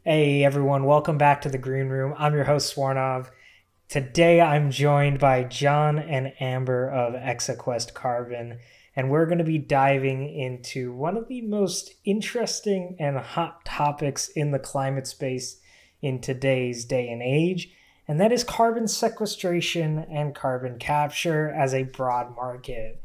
Hey everyone, welcome back to the Green Room. I'm your host Swarnav. Today I'm joined by John and Amber of Exaquest Carbon, and we're going to be diving into one of the most interesting and hot topics in the climate space in today's day and age, and that is carbon sequestration and carbon capture as a broad market.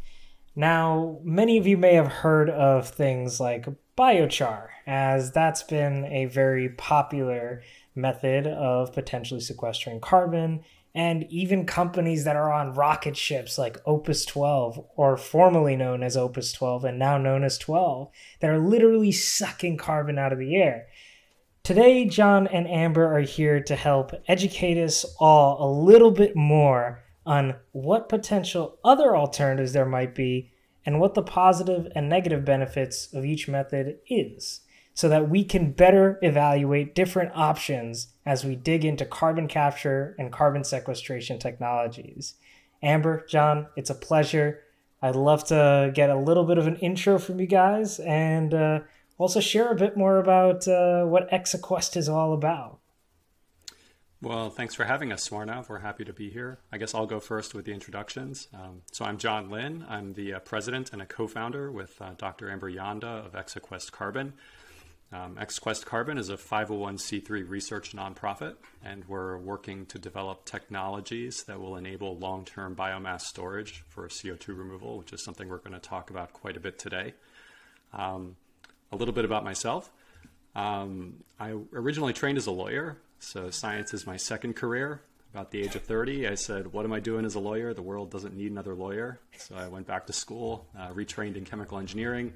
Now, many of you may have heard of things like biochar, as that's been a very popular method of potentially sequestering carbon, and even companies that are on rocket ships like Opus 12, or formerly known as Opus 12 and now known as 12, that are literally sucking carbon out of the air. Today, John and Amber are here to help educate us all a little bit more on what potential other alternatives there might be and what the positive and negative benefits of each method is, so that we can better evaluate different options as we dig into carbon capture and carbon sequestration technologies. Amber, John, it's a pleasure. I'd love to get a little bit of an intro from you guys and also share a bit more about what Exaquest is all about. Well, thanks for having us, Swarnav. We're happy to be here. I guess I'll go first with the introductions. So I'm John Lynn. I'm the president and a co-founder with Dr. Amber Yonda of Exaquest Carbon. Exaquest Carbon is a 501c3 research nonprofit, and we're working to develop technologies that will enable long-term biomass storage for CO2 removal, which is something we're going to talk about quite a bit today. A little bit about myself. I originally trained as a lawyer. So science is my second career. About the age of 30, I said, what am I doing as a lawyer? The world doesn't need another lawyer. So I went back to school, retrained in chemical engineering,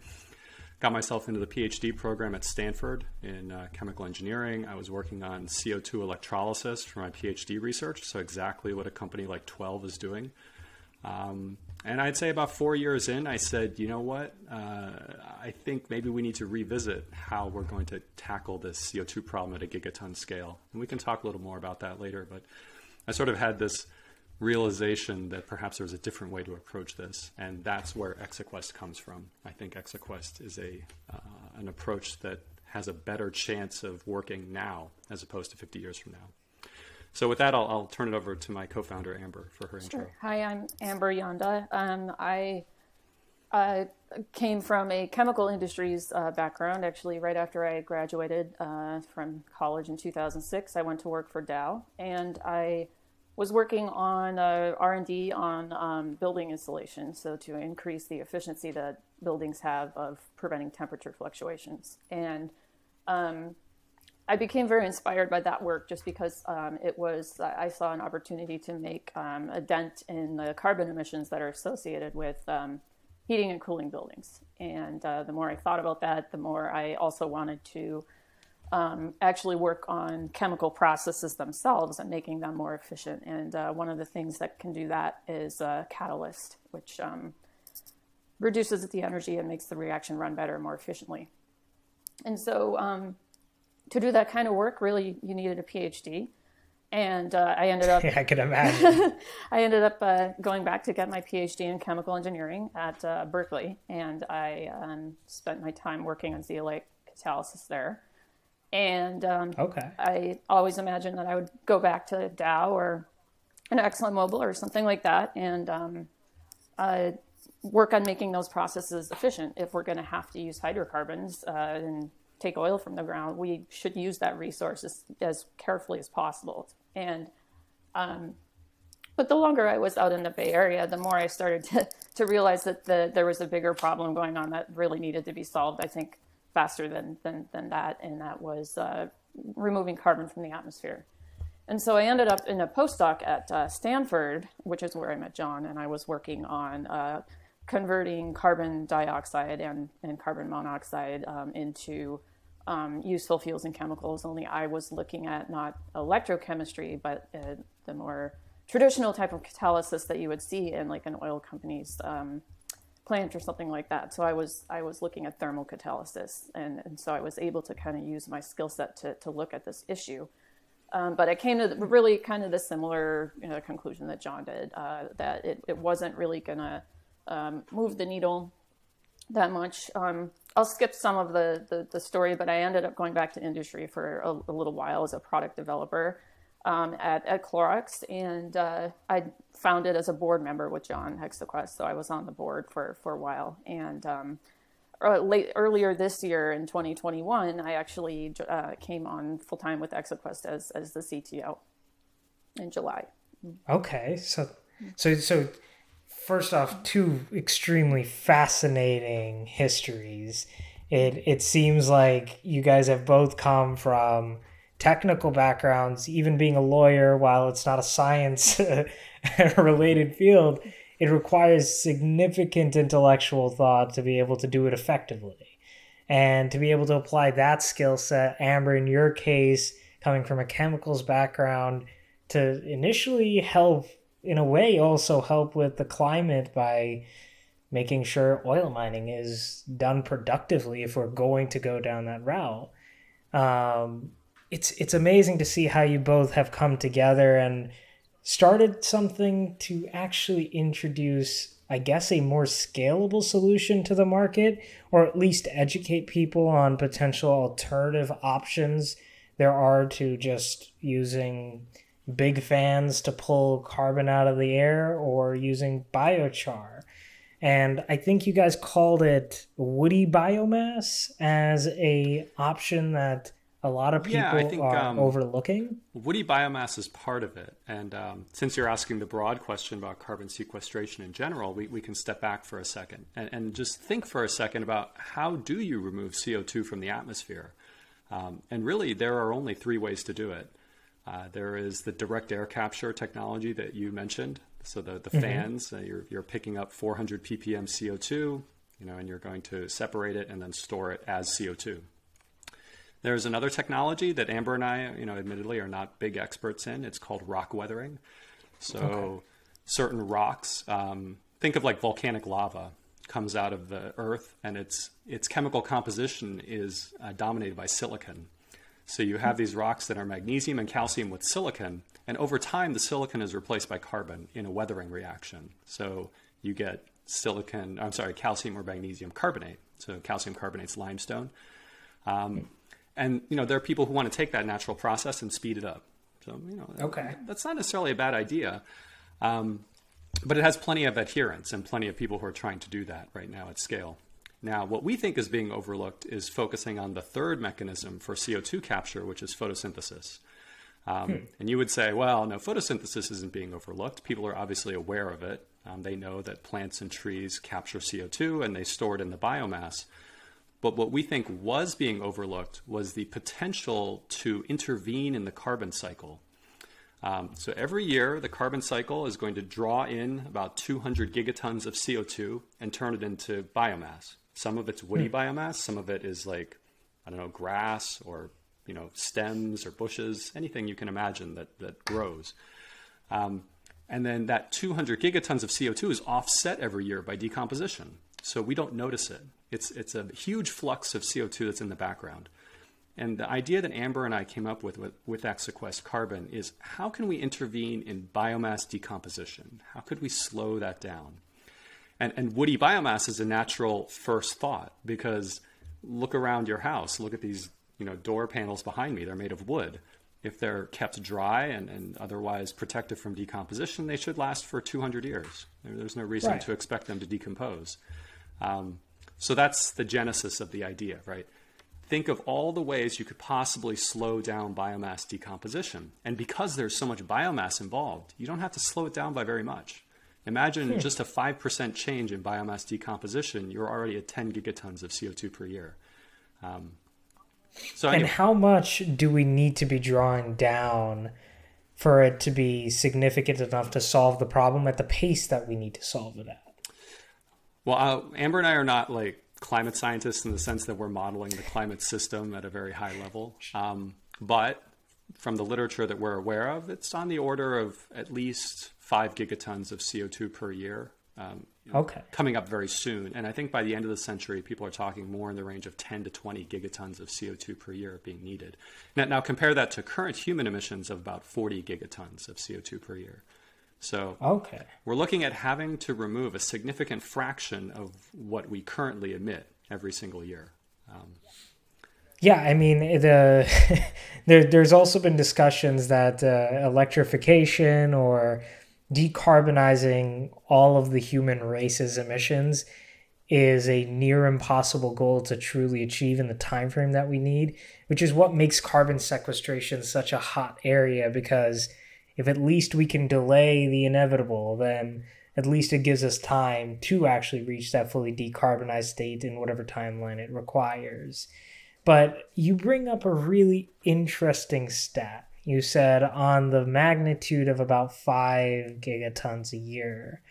got myself into the PhD program at Stanford in chemical engineering. I was working on CO2 electrolysis for my PhD research, so exactly what a company like 12 is doing. And I'd say about 4 years in, I said, you know what, I think maybe we need to revisit how we're going to tackle this CO2 problem at a gigaton scale. And we can talk a little more about that later, but I sort of had this realization that perhaps there's a different way to approach this, and that's where Exaquest comes from. I think Exaquest is an approach that has a better chance of working now as opposed to 50 years from now. So with that, I'll turn it over to my co-founder, Amber, for her intro. Hi, I'm Amber Yonda. I came from a chemical industries background. Actually, right after I graduated from college in 2006, I went to work for Dow, and I was working on R&D on building insulation, so to increase the efficiency that buildings have of preventing temperature fluctuations. And I became very inspired by that work just because I saw an opportunity to make a dent in the carbon emissions that are associated with heating and cooling buildings. And the more I thought about that, the more I also wanted to actually work on chemical processes themselves and making them more efficient. And one of the things that can do that is a catalyst, which reduces the energy and makes the reaction run better and more efficiently. And so to do that kind of work, really, you needed a PhD. And I ended up... Yeah, I can imagine. I ended up going back to get my PhD in chemical engineering at Berkeley. And I spent my time working on zeolite catalysis there. And I always imagined that I would go back to Dow or an ExxonMobil or something like that and work on making those processes efficient. If we're going to have to use hydrocarbons and take oil from the ground, we should use that resource as carefully as possible. And but the longer I was out in the Bay Area, the more I started to realize that there was a bigger problem going on that really needed to be solved, I think, faster than that, and that was removing carbon from the atmosphere. And so I ended up in a postdoc at Stanford, which is where I met John, and I was working on converting carbon dioxide and carbon monoxide into useful fuels and chemicals, only I was looking at not electrochemistry, but the more traditional type of catalysis that you would see in like an oil company's plant or something like that. So I was looking at thermal catalysis, and so I was able to kind of use my skill set to look at this issue. But I came to really kind of the similar conclusion that John did, that it wasn't really going to move the needle that much. I'll skip some of the story, but I ended up going back to industry for a little while as a product developer at Clorox, and I founded as a board member with John Exaquest, so I was on the board for a while. And earlier this year in 2021, I actually came on full time with Exaquest as the CTO in July. Okay, so first off, two extremely fascinating histories. It seems like you guys have both come from technical backgrounds, even being a lawyer, while it's not a science related field, it requires significant intellectual thought to be able to do it effectively. And to be able to apply that skill set, Amber, in your case, coming from a chemicals background, to initially help, in a way, also help with the climate by making sure oil mining is done productively if we're going to go down that route. It's amazing to see how you both have come together and started something to actually introduce, I guess, a more scalable solution to the market, or at least educate people on potential alternative options there are to just using big fans to pull carbon out of the air or using biochar. And I think you guys called it woody biomass as a option that a lot of people are overlooking. Woody biomass is part of it. And since you're asking the broad question about carbon sequestration in general, we can step back for a second and just think for a second about how do you remove CO2 from the atmosphere? And really, there are only three ways to do it. There is the direct air capture technology that you mentioned. So the fans, you're picking up 400 ppm CO2, and you're going to separate it and then store it as CO2. There's another technology that Amber and I, admittedly are not big experts in. It's called rock weathering. So certain rocks, think of like volcanic lava, comes out of the earth, and its chemical composition is dominated by silicon. So you have these rocks that are magnesium and calcium with silicon, and over time the silicon is replaced by carbon in a weathering reaction. So you get calcium or magnesium carbonate. So calcium carbonate's limestone. And there are people who want to take that natural process and speed it up. So that's not necessarily a bad idea, but it has plenty of adherents and plenty of people who are trying to do that right now at scale. Now, what we think is being overlooked is focusing on the third mechanism for CO2 capture, which is photosynthesis. And you would say, well, no, photosynthesis isn't being overlooked. People are obviously aware of it. They know that plants and trees capture CO2 and they store it in the biomass. But what we think was being overlooked was the potential to intervene in the carbon cycle. So every year, the carbon cycle is going to draw in about 200 gigatons of CO2 and turn it into biomass. Some of it's woody biomass. Some of it is like, grass or, stems or bushes, anything you can imagine that grows. And then that 200 gigatons of CO2 is offset every year by decomposition. So we don't notice it. It's a huge flux of CO2 that's in the background. And the idea that Amber and I came up with Exaquest Carbon is how can we intervene in biomass decomposition? How could we slow that down? And woody biomass is a natural first thought, because look around your house, look at these door panels behind me. They're made of wood. If they're kept dry and otherwise protected from decomposition, they should last for 200 years. There's no reason to expect them to decompose. So that's the genesis of the idea, right? Think of all the ways you could possibly slow down biomass decomposition. And because there's so much biomass involved, you don't have to slow it down by very much. Imagine just a 5% change in biomass decomposition, you're already at 10 gigatons of CO2 per year. And how much do we need to be drawing down for it to be significant enough to solve the problem at the pace that we need to solve it at? Well, Amber and I are not like climate scientists in the sense that we're modeling the climate system at a very high level. But from the literature that we're aware of, it's on the order of at least 5 gigatons of CO2 per year coming up very soon. And I think by the end of the century, people are talking more in the range of 10 to 20 gigatons of CO2 per year being needed. Now compare that to current human emissions of about 40 gigatons of CO2 per year. So we're looking at having to remove a significant fraction of what we currently emit. every single year. Yeah, I mean, there's also been discussions that electrification or decarbonizing all of the human race's emissions is a near impossible goal to truly achieve in the time frame that we need, which is what makes carbon sequestration such a hot area, because if at least we can delay the inevitable, then at least it gives us time to actually reach that fully decarbonized state in whatever timeline it requires. But you bring up a really interesting stat. You said on the magnitude of about 5 gigatons a year.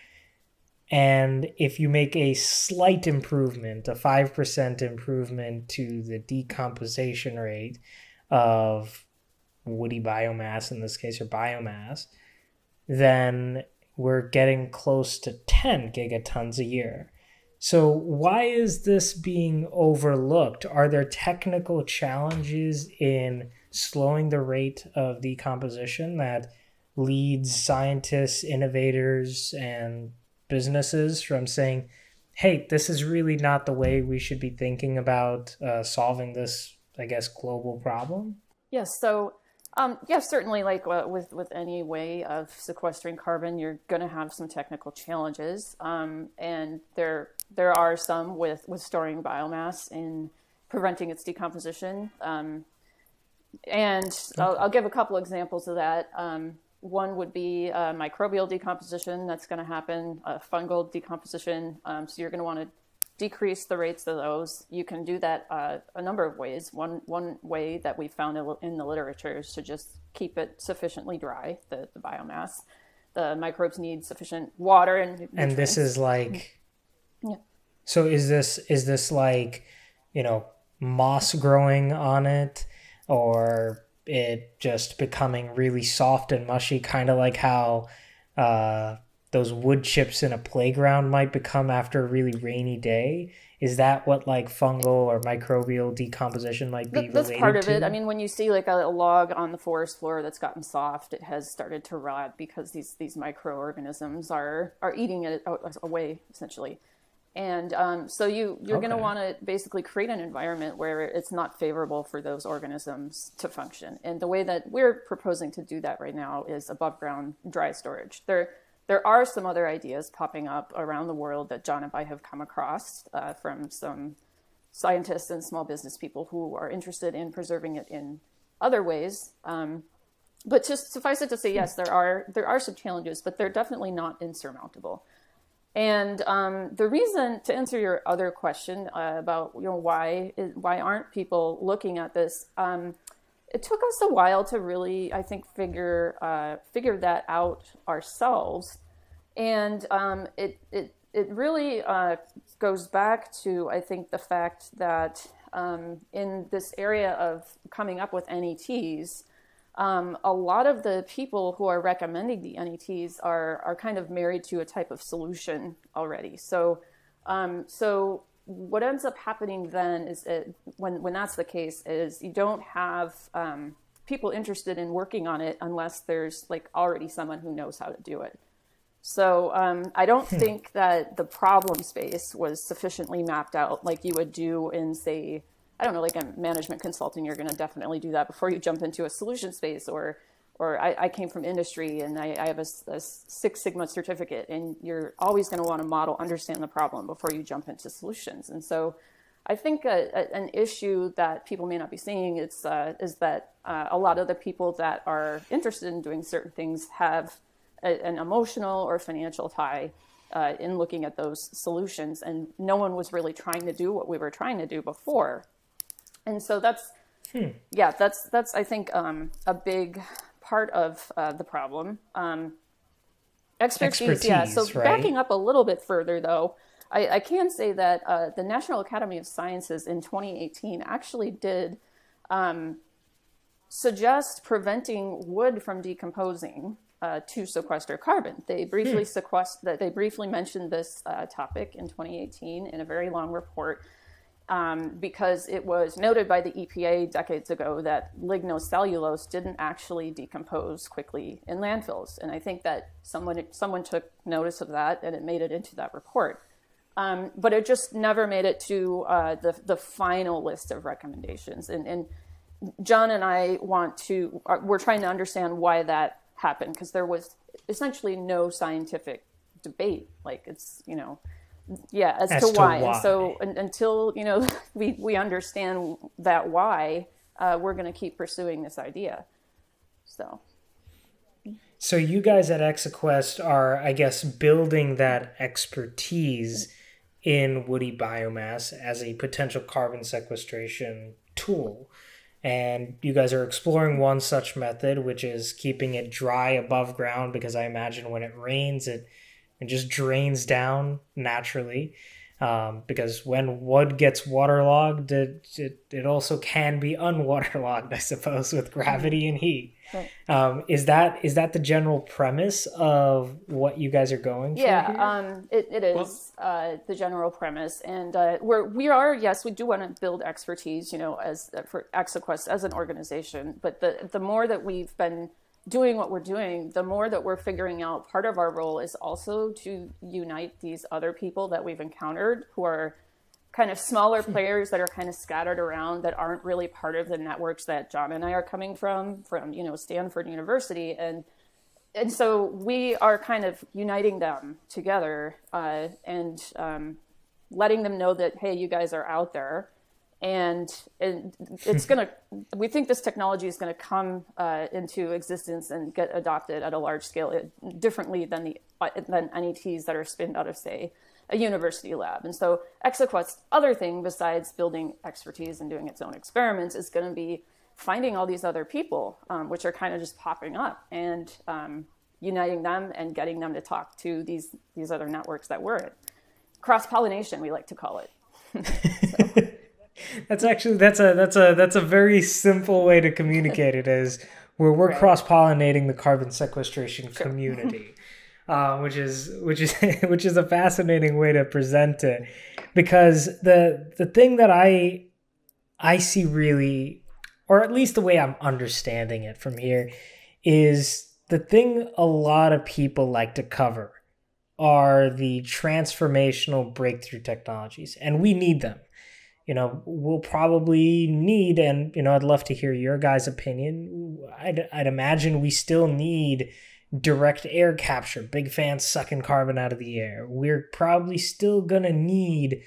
And if you make a slight improvement, a 5% improvement to the decomposition rate of woody biomass, in this case, or biomass, then we're getting close to 10 gigatons a year. So why is this being overlooked? Are there technical challenges in slowing the rate of decomposition that leads scientists, innovators, and businesses from saying, hey, this is really not the way we should be thinking about solving this, I guess, global problem? Yes. So, yes, certainly, like with any way of sequestering carbon, you're going to have some technical challenges, and there are some with storing biomass and preventing its decomposition. And I'll give a couple examples of that. One would be microbial decomposition that's going to happen, fungal decomposition. So you're going to want to decrease the rates of those. You can do that a number of ways. One way that we found in the literature is to just keep it sufficiently dry, the biomass. The microbes need sufficient water and nutrients. And this is like, yeah. So is this like, moss growing on it, or it just becoming really soft and mushy, kind of like how those wood chips in a playground might become after a really rainy day? Is that what like fungal or microbial decomposition might be related to? That's part of it. I mean, when you see like a log on the forest floor that's gotten soft, it has started to rot because these microorganisms are eating it away, essentially. And so you're going to want to basically create an environment where it's not favorable for those organisms to function. And the way that we're proposing to do that right now is above ground dry storage. There are some other ideas popping up around the world that John and I have come across from some scientists and small business people who are interested in preserving it in other ways. But just suffice it to say, yes, there are some challenges, but they're definitely not insurmountable. And the reason, to answer your other question about why aren't people looking at this, it took us a while to really, I think, figure that out ourselves, and it really goes back to, I think, the fact that in this area of coming up with NETs. A lot of the people who are recommending the NETs are kind of married to a type of solution already. So what ends up happening then is when that's the case is you don't have people interested in working on it unless there's like already someone who knows how to do it. So I don't think that the problem space was sufficiently mapped out like you would do in, say, I don't know, like in management consulting. You're going to definitely do that before you jump into a solution space. Or I came from industry and I have a Six Sigma certificate, and you're always going to want to model, understand the problem before you jump into solutions. And so I think an issue that people may not be seeing is that a lot of the people that are interested in doing certain things have an emotional or financial tie in looking at those solutions, and no one was really trying to do what we were trying to do before. And so that's I think a big part of the problem. Expertise, yeah. So right? Backing up a little bit further, though, I can say that the National Academy of Sciences in 2018 actually did suggest preventing wood from decomposing to sequester carbon. They briefly mentioned this topic in 2018 in a very long report. Because it was noted by the EPA decades ago that lignocellulose didn't actually decompose quickly in landfills. And I think that someone took notice of that, and it made it into that report. But it just never made it to the final list of recommendations. And John and I we're trying to understand why that happened, because there was essentially no scientific debate. Like it's, as to why. And so until, we understand that why, we're going to keep pursuing this idea. So you guys at Exaquest are, I guess, building that expertise in woody biomass as a potential carbon sequestration tool. And you guys are exploring one such method, which is keeping it dry above ground, because I imagine when it rains, it just drains down naturally. Because when wood gets waterlogged, it also can be unwaterlogged, I suppose, with gravity and heat. Right. Is that the general premise of what you guys are going for? Yeah, it is the general premise, and we do want to build expertise, as for Exaquest as an organization. But the more that we've been doing what we're doing, the more that we're figuring out part of our role is also to unite these other people that we've encountered who are kind of smaller players that are kind of scattered around, that aren't really part of the networks that John and I are coming from Stanford University. And so we are kind of uniting them together and letting them know that, hey, you guys are out there. And it's we think this technology is going to come into existence and get adopted at a large scale differently than NETs that are spinned out of, say, a university lab. And so Exaquest's other thing, besides building expertise and doing its own experiments, is going to be finding all these other people, which are kind of just popping up, and uniting them and getting them to talk to these other networks that we're in. Cross-pollination, we like to call it. That's a very simple way to communicate it, is where we're right. Cross-pollinating the carbon sequestration community, which is a fascinating way to present it, because the thing that I see really, or at least the way I'm understanding it from here, is the thing a lot of people like to cover are the transformational breakthrough technologies, and we need them. We'll probably need, and, I'd love to hear your guys' opinion. I'd imagine we still need direct air capture, big fans sucking carbon out of the air. We're probably still going to need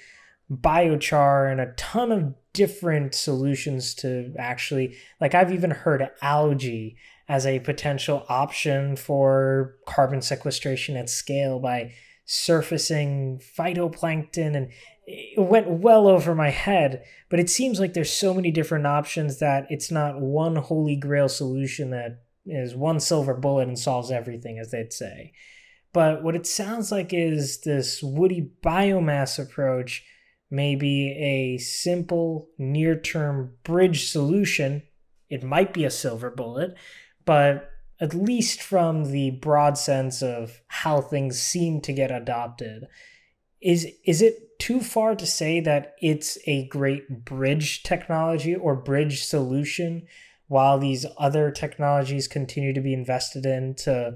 biochar and a ton of different solutions to actually, like, I've even heard algae as a potential option for carbon sequestration at scale by surfacing phytoplankton, and it went well over my head, but it seems like there's so many different options that it's not one holy grail solution that is one silver bullet and solves everything, as they'd say. But what it sounds like is this woody biomass approach may be a simple near-term bridge solution. It might be a silver bullet, but at least from the broad sense of how things seem to get adopted, is it too far to say that it's a great bridge technology or bridge solution while these other technologies continue to be invested in to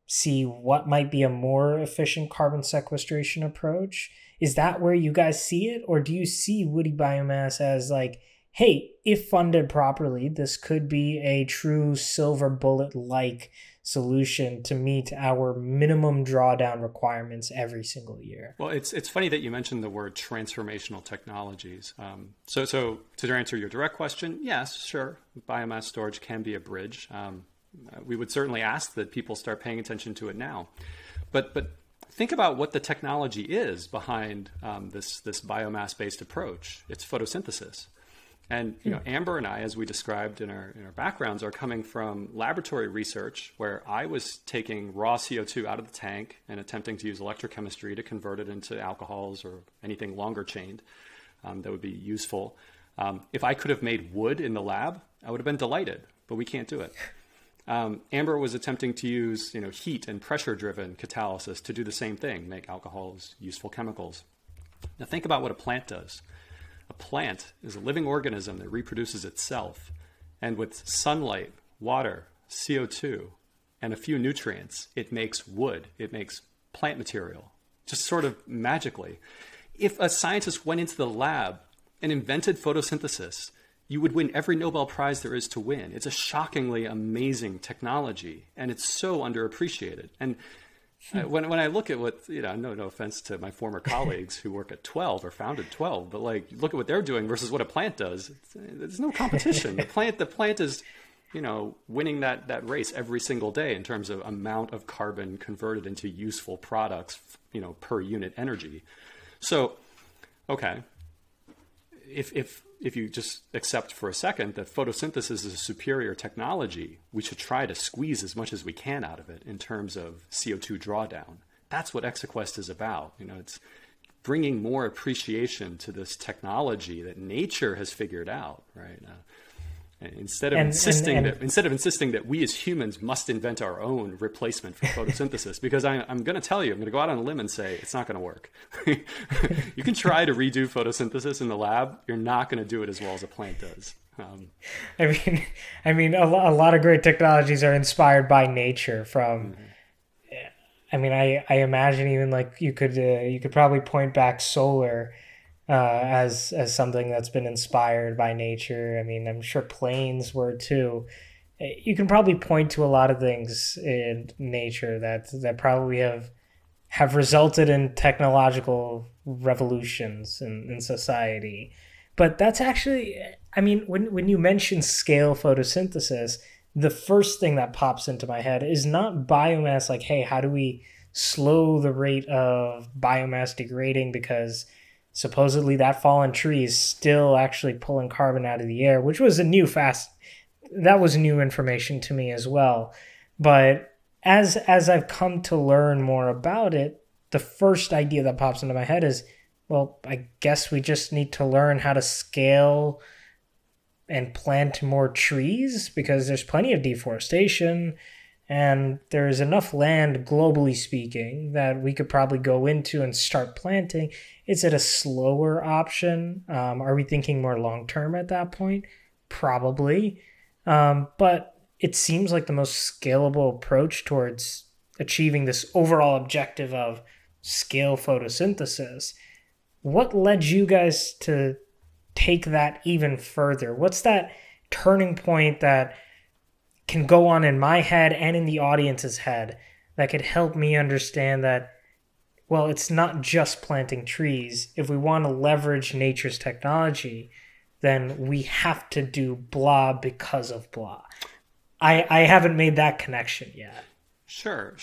see what might be a more efficient carbon sequestration approach? Is that where you guys see it? Or do you see woody biomass as like, hey, if funded properly, this could be a true silver bullet-like solution to meet our minimum drawdown requirements every single year? Well, it's funny that you mentioned the word transformational technologies. So to answer your direct question, yes, sure, biomass storage can be a bridge. We would certainly ask that people start paying attention to it now. But think about what the technology is behind this biomass-based approach. It's photosynthesis. And Amber and I, as we described in our backgrounds, are coming from laboratory research where I was taking raw CO2 out of the tank and attempting to use electrochemistry to convert it into alcohols or anything longer chained that would be useful. If I could have made wood in the lab, I would have been delighted, but we can't do it. Amber was attempting to use heat and pressure-driven catalysis to do the same thing, make alcohols, useful chemicals. Now think about what a plant does. A plant is a living organism that reproduces itself, and with sunlight, water, CO2, and a few nutrients, it makes wood, it makes plant material. just sort of magically. If a scientist went into the lab and invented photosynthesis, you would win every Nobel Prize there is to win. It's a shockingly amazing technology, and it's so underappreciated. And when I look at what, no offense to my former colleagues who work at 12 or founded 12, but like, look at what they're doing versus what a plant does. There's no competition. The plant is, winning that race every single day in terms of amount of carbon converted into useful products, per unit energy. So, okay, if you just accept for a second that photosynthesis is a superior technology, we should try to squeeze as much as we can out of it in terms of CO2 drawdown. That's what Exaquest is about. It's bringing more appreciation to this technology that nature has figured out, right? Instead of insisting that we as humans must invent our own replacement for photosynthesis, because I'm going to tell you, I'm going to go out on a limb and say it's not going to work. You can try to redo photosynthesis in the lab. You're not going to do it as well as a plant does. I mean, a lot of great technologies are inspired by nature. From, I imagine even like you could probably point back solar as something that's been inspired by nature. I mean, I'm sure planes were too. You can probably point to a lot of things in nature that probably have resulted in technological revolutions in society. But that's actually, when you mention scale photosynthesis, the first thing that pops into my head is not biomass, like, hey, how do we slow the rate of biomass degrading, because supposedly that fallen tree is still actually pulling carbon out of the air, which was that was new information to me as well. But as I've come to learn more about it, the first idea that pops into my head is, well, I guess we just need to learn how to scale and plant more trees, because there's plenty of deforestation and there's enough land, globally speaking, that we could probably go into and start planting. Is it a slower option? Are we thinking more long-term at that point? Probably. But it seems like the most scalable approach towards achieving this overall objective of scale photosynthesis. What led you guys to take that even further? What's that turning point that can go on in my head and in the audience's head that could help me understand that, well, it's not just planting trees. If we want to leverage nature's technology, then we have to do blah because of blah. I haven't made that connection yet. Sure.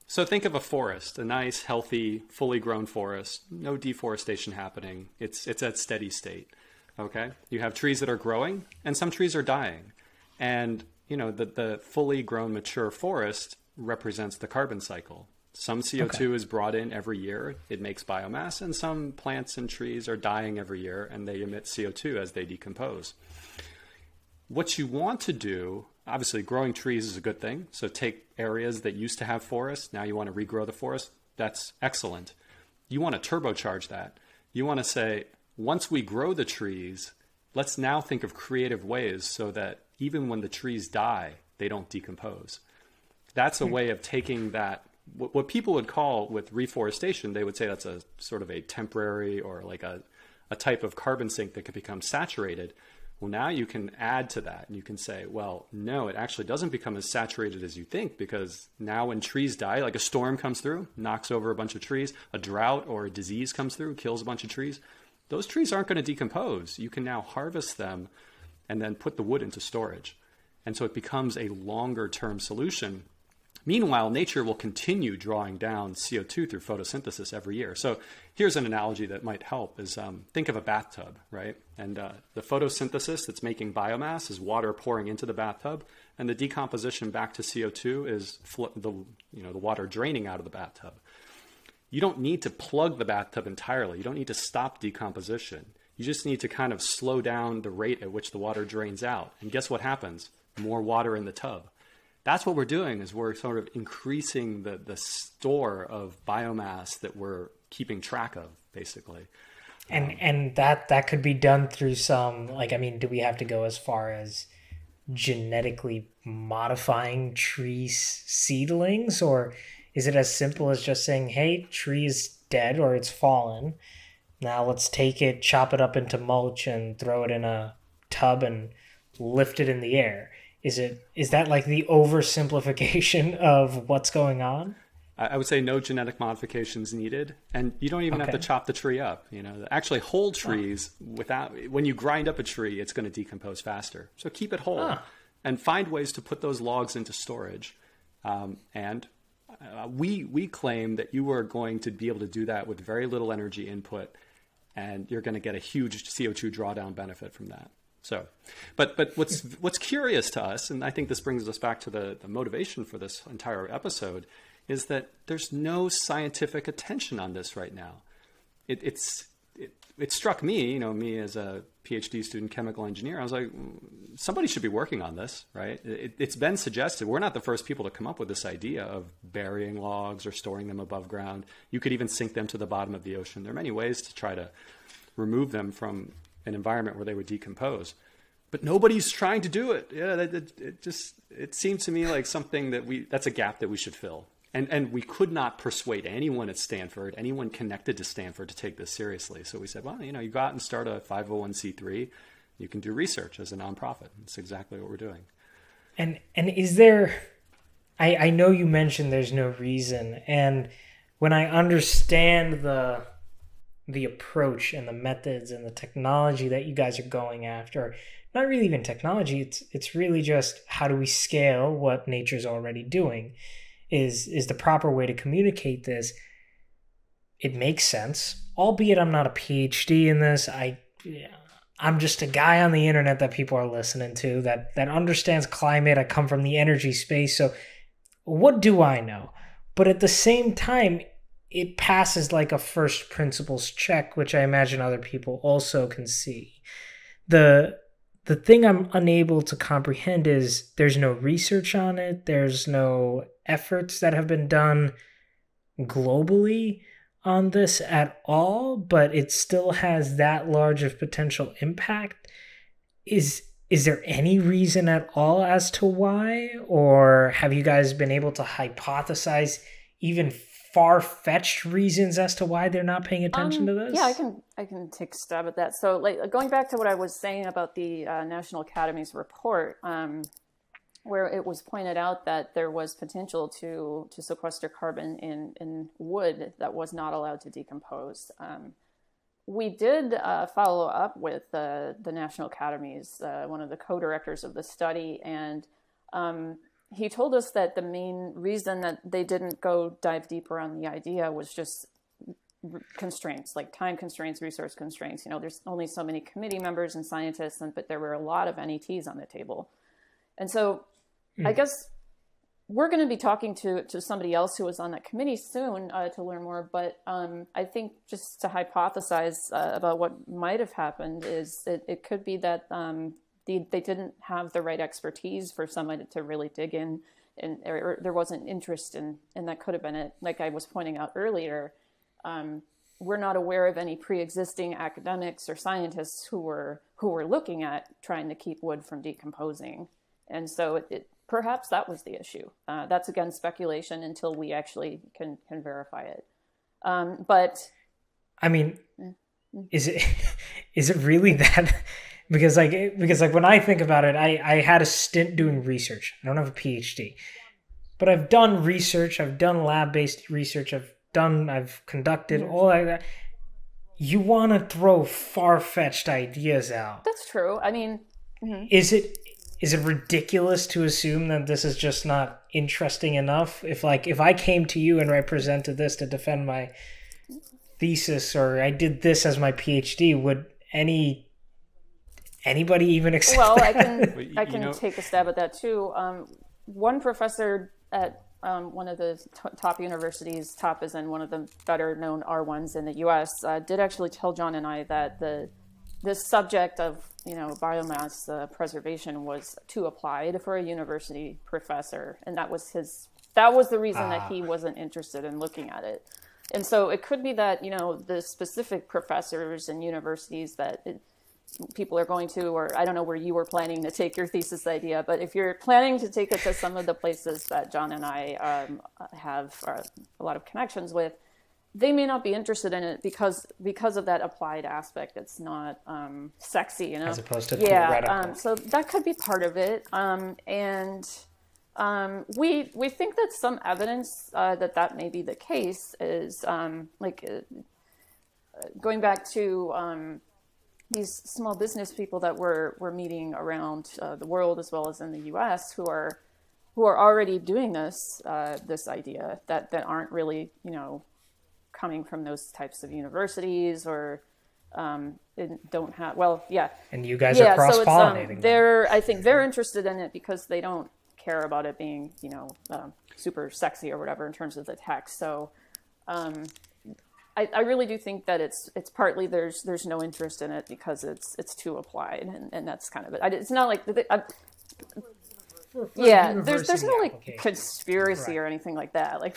So think of a forest, a nice, healthy, fully grown forest, no deforestation happening. It's at steady state. Okay. You have trees that are growing and some trees are dying. And the fully grown, mature forest represents the carbon cycle. Some CO2 is brought in every year. It makes biomass, and some plants and trees are dying every year, and they emit CO2 as they decompose. What you want to do, obviously growing trees is a good thing. So take areas that used to have forests. Now you want to regrow the forest. That's excellent. You want to turbocharge that. You want to say, once we grow the trees, let's now think of creative ways so that even when the trees die, they don't decompose. That's a way of taking that, what people would call with reforestation, they would say that's a sort of a temporary or like a type of carbon sink that could become saturated. Well, now you can add to that and you can say, well, no, it actually doesn't become as saturated as you think, because now when trees die, like a storm comes through, knocks over a bunch of trees, a drought or a disease comes through, kills a bunch of trees, those trees aren't going to decompose. You can now harvest them and then put the wood into storage. And so it becomes a longer term solution. Meanwhile, nature will continue drawing down CO2 through photosynthesis every year. So here's an analogy that might help is think of a bathtub, right? And the photosynthesis that's making biomass is water pouring into the bathtub, and the decomposition back to CO2 is the water draining out of the bathtub. You don't need to plug the bathtub entirely. You don't need to stop decomposition. You just need to kind of slow down the rate at which the water drains out. And guess what happens? More water in the tub. That's what we're doing, is we're sort of increasing the store of biomass that we're keeping track of, basically. And that could be done through some, do we have to go as far as genetically modifying tree seedlings, or Is it as simple as just saying, hey, tree is dead or it's fallen. Now let's take it, chop it up into mulch and throw it in a tub and lift it in the air? Is that like the oversimplification of what's going on? I would say no genetic modifications needed, and you don't even have to chop the tree up. Actually whole trees, when you grind up a tree, it's going to decompose faster. So keep it whole and find ways to put those logs into storage. We claim that you are going to be able to do that with very little energy input, and you're going to get a huge CO2 drawdown benefit from that. So, but what's curious to us, and I think this brings us back to the motivation for this entire episode, is that there's no scientific attention on this right now. It struck me, me as a PhD student, chemical engineer, I was like, somebody should be working on this, right? It's been suggested. We're not the first people to come up with this idea of burying logs or storing them above ground. You could even sink them to the bottom of the ocean. There are many ways to try to remove them from an environment where they would decompose, but nobody's trying to do it. Yeah, it seems to me like something that's a gap that we should fill. And we could not persuade anyone at Stanford, anyone connected to Stanford, to take this seriously. So we said, well, you go out and start a 501c3. You can do research as a nonprofit. That's exactly what we're doing. And is there, I know you mentioned there's no reason. And when I understand the approach and the methods and the technology that you guys are going after, not really even technology, it's really just how do we scale what nature's already doing is the proper way to communicate this. It makes sense, albeit I'm not a PhD in this. I'm just a guy on the internet that people are listening to that understands climate. I come from the energy space, so what do I know? But at the same time, it passes like a first principles check, which I imagine other people also can see. The thing I'm unable to comprehend is there's no research on it. There's no efforts that have been done globally on this at all, but it still has that large of potential impact. Is there any reason at all as to why? Or have you guys been able to hypothesize even far-fetched reasons as to why they're not paying attention to this? Yeah, I can take a stab at that. So, like, going back to what I was saying about the National Academy's report, where it was pointed out that there was potential to sequester carbon in wood that was not allowed to decompose. We did follow up with the National Academy's one of the co-directors of the study, and he told us that the main reason that they didn't go dive deeper on the idea was just constraints, like time constraints, resource constraints. There's only so many committee members and scientists, but there were a lot of NETs on the table. And so I guess we're going to be talking to somebody else who was on that committee soon to learn more. But I think just to hypothesize about what might have happened is it could be that they didn't have the right expertise for somebody to really dig in, or there wasn't interest in, and that could have been it. Like I was pointing out earlier, we're not aware of any pre-existing academics or scientists who were looking at trying to keep wood from decomposing, and so perhaps that was the issue. That's again speculation until we actually can verify it. But I mean, is it really that? Because when I think about it, I had a stint doing research. I don't have a PhD, but I've done research. I've done lab-based research. I've conducted all that. You want to throw far-fetched ideas out. That's true. I mean, is it ridiculous to assume that this is just not interesting enough? If I came to you and I presented this to defend my thesis, or I did this as my PhD, would anybody even accept that? I can take a stab at that too. One professor at one of the top universities, top is in one of the better known R1s in the US, did actually tell John and I that this subject of biomass preservation was too applied for a university professor, and that was the reason that he wasn't interested in looking at it. And so it could be that the specific professors and universities that people are going to, or I don't know where you were planning to take your thesis idea, but if you're planning to take it to some of the places that John and I have a lot of connections with, they may not be interested in it because of that applied aspect. It's not sexy, you know, as opposed to theoretical. So that could be part of it. We think that some evidence that may be the case is going back to these small business people that we're meeting around the world as well as in the U.S. who are already doing this idea that aren't really, you know, coming from those types of universities or don't have, and you guys are cross-pollinating. So I think they're interested in it because they don't care about it being, you know, super sexy or whatever in terms of the text. So I really do think that it's partly there's no interest in it because it's too applied, and that's kind of it. It's not like there's no like conspiracy or anything like that. Like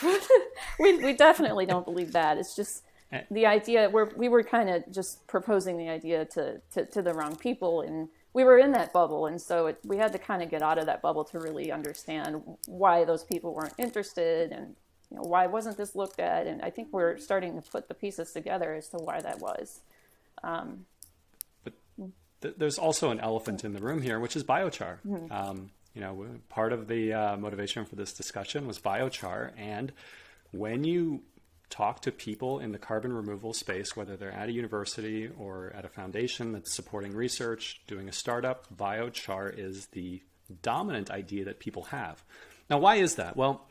we definitely don't believe that. It's just the idea we were kind of just proposing the idea to the wrong people, and we were in that bubble, and so we had to kind of get out of that bubble to really understand why those people weren't interested, and you know, why wasn't this looked at? And I think we're starting to put the pieces together as to why that was. But there's also an elephant in the room here, which is biochar. Mm-hmm. You know, part of the motivation for this discussion was biochar. And when you talk to people in the carbon removal space, whether they're at a university or at a foundation that's supporting research, doing a startup, biochar is the dominant idea that people have. Now, why is that? Well,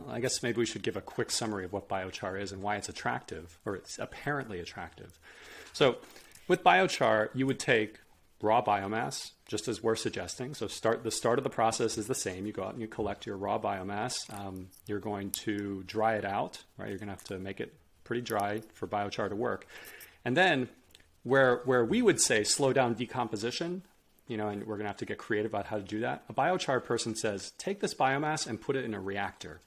I guess maybe we should give a quick summary of what biochar is and why it's attractive, or it's apparently attractive. So with biochar, you would take raw biomass, just as we're suggesting. So the start of the process is the same. You go out and you collect your raw biomass. You're going to dry it out, right? You're going to have to make it pretty dry for biochar to work. And then where we would say slow down decomposition, you know, and we're going to have to get creative about how to do that. A biochar person says, take this biomass and put it in a reactor,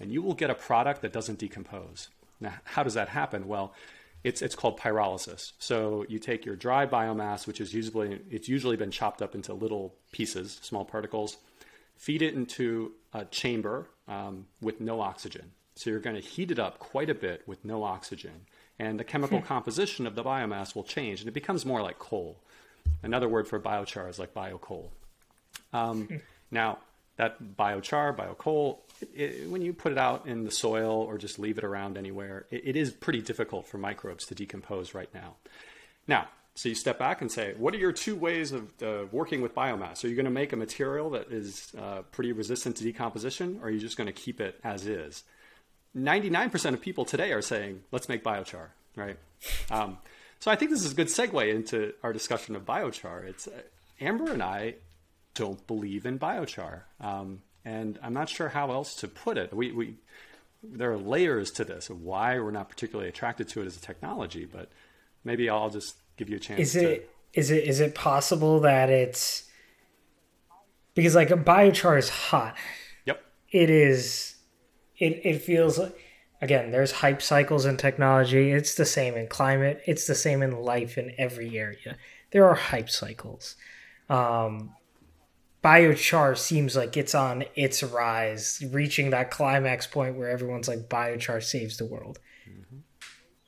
and you will get a product that doesn't decompose. Now, how does that happen? Well, it's called pyrolysis. So you take your dry biomass, which is usually been chopped up into little pieces, small particles, feed it into a chamber with no oxygen. So you're going to heat it up quite a bit with no oxygen, and the chemical composition of the biomass will change, and it becomes more like coal. Another word for biochar is like biocoal. Now, that biochar, biocoal, when you put it out in the soil or just leave it around anywhere, it is pretty difficult for microbes to decompose right now. Now, so you step back and say, what are your two ways of working with biomass? Are you going to make a material that is pretty resistant to decomposition, or are you just going to keep it as is? 99% of people today are saying, let's make biochar, right? So I think this is a good segue into our discussion of biochar. It's Amber and I don't believe in biochar, and I'm not sure how else to put it. There are layers to this of why we're not particularly attracted to it as a technology, but maybe I'll just give you a chance. Is it possible that it's because like a biochar is hot? Yep. It is. It feels like. Again, there's hype cycles in technology. It's the same in climate. It's the same in life in every area. There are hype cycles. Biochar seems like it's on its rise, reaching that climax point where everyone's like, biochar saves the world. Mm-hmm.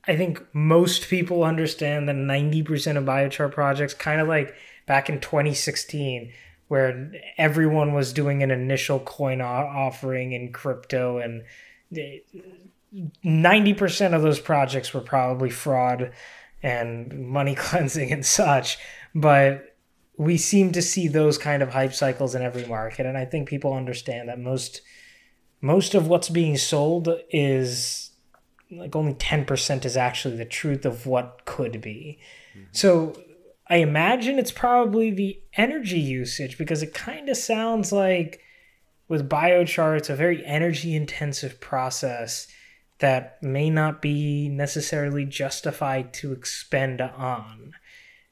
I think most people understand that 90% of biochar projects, kind of like back in 2016, where everyone was doing an initial coin offering in crypto, and 90% of those projects were probably fraud and money cleansing and such, but we seem to see those kind of hype cycles in every market, and I think people understand that most of what's being sold is like only 10% is actually the truth of what could be. Mm-hmm. So I imagine it's probably the energy usage, because it kind of sounds like with biochar, it's a very energy intensive process that may not be necessarily justified to expend on.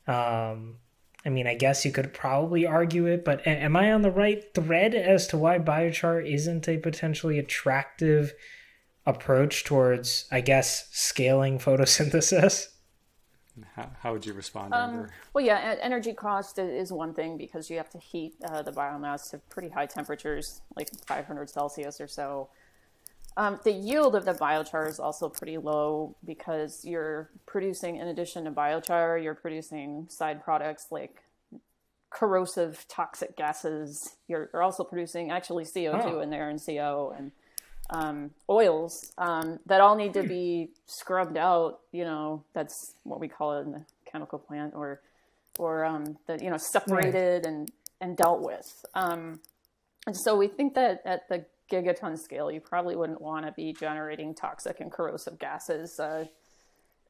I mean, I guess you could probably argue it, but am I on the right thread as to why biochar isn't a potentially attractive approach towards, I guess, scaling photosynthesis? How would you respond, Amber? Well, yeah, energy cost is one thing because you have to heat the biomass to pretty high temperatures, like 500 Celsius or so. The yield of the biochar is also pretty low because you're producing, in addition to biochar, you're producing side products like corrosive toxic gases. You're also producing actually CO2 in there and CO and oils that all need to be scrubbed out. That's what we call it in the chemical plant, or separated and dealt with. And so we think that at the gigaton scale, you probably wouldn't want to be generating toxic and corrosive gases